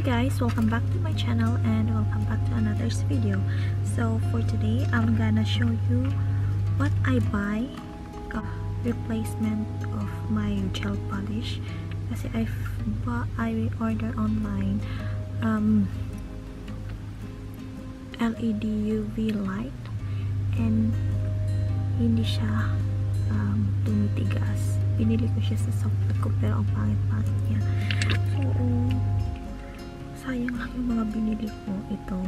guys, welcome back to my channel and welcome back to another video. So for today, I'm gonna show you what I buy, replacement of my gel polish. Kasi I order online LED UV light and hindi siya tumitigas. Binili ko siya sa software ko pero ang pangit-pangit niya. So sayang lang yung mga binili ko. Ito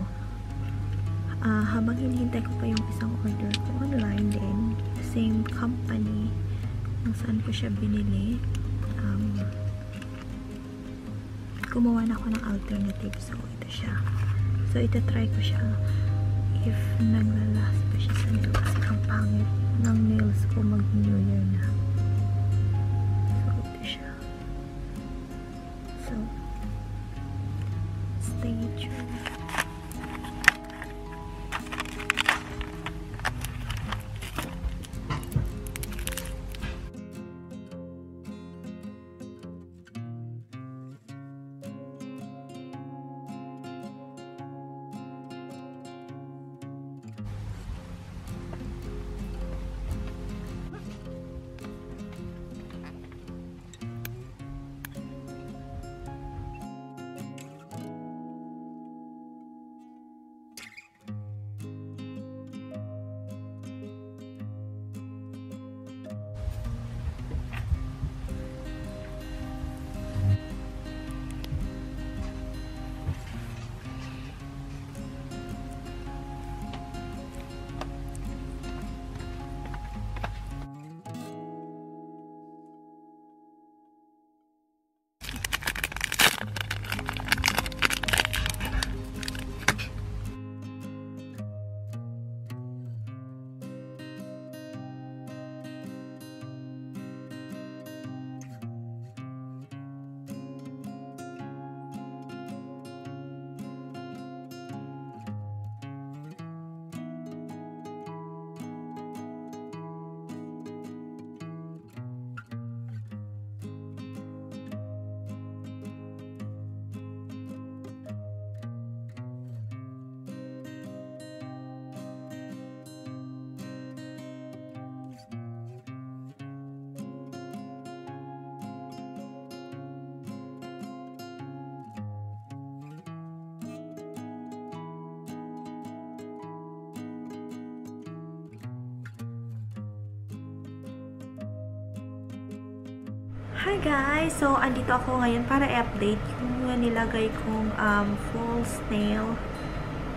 habang hinihintay ko pa yung isang order ko online din, same company kung saan ko siya binili, gumawa na ako ng alternative. So ito siya. So itatry ko siya if naglalast pa siya sa nail kasi ang pangit ng nails ko mag New Year na. So ito siya. So stay tuned. Hi guys! So, andito ako ngayon para i-update yung nilagay kong false nail.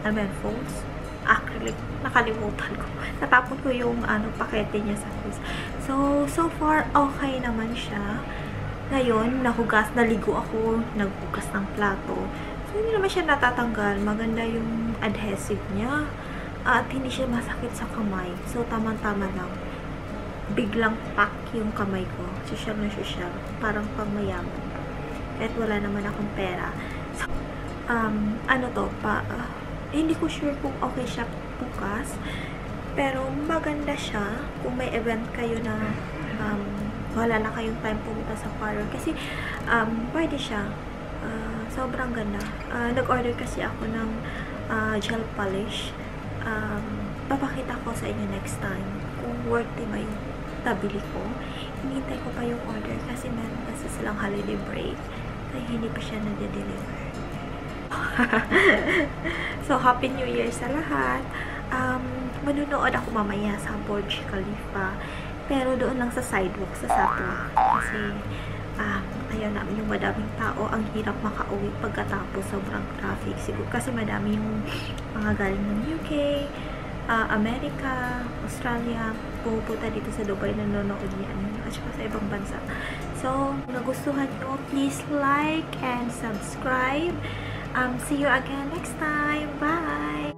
Ano ba yun? False? Acrylic. Nakalimutan ko. Natapon ko yung pakete niya sa quiz. So far, okay naman siya. Ngayon, naligo ako, naghugas ng plato. So, hindi naman siya natatanggal. Maganda yung adhesive niya. At hindi siya masakit sa kamay. So, tamang-tama lang. Biglang pack yung kamay ko. Social na social. Parang pangmayaman. Kahit wala naman akong pera. So, hindi ko sure kung okay siya bukas. Pero maganda siya kung may event kayo na wala na kayong time pumunta sa parlor. Kasi pwede siya. Sobrang ganda. Nag-order kasi ako ng gel polish. Papakita ko sa inyo next time kung worthy ba yung tabili ko. Hinihintay ko pa yung order kasi meron kasi silang holiday break kaya hindi pa siya nade-deliver. So, Happy New Year sa lahat. Manunood ako mamaya sa Burj Khalifa pero doon lang sa sidewalk sa Satwa kasi ayaw namin yung madaming tao. Ang hirap makauwi pagkatapos sobrang traffic. Siguro kasi madami yung mga galing ng UK, Amerika, Australia, pupunta dito sa Dubai, nanonood yan at saka sa ibang bansa. So, kung nagustuhan nyo, please like and subscribe. See you again next time. Bye!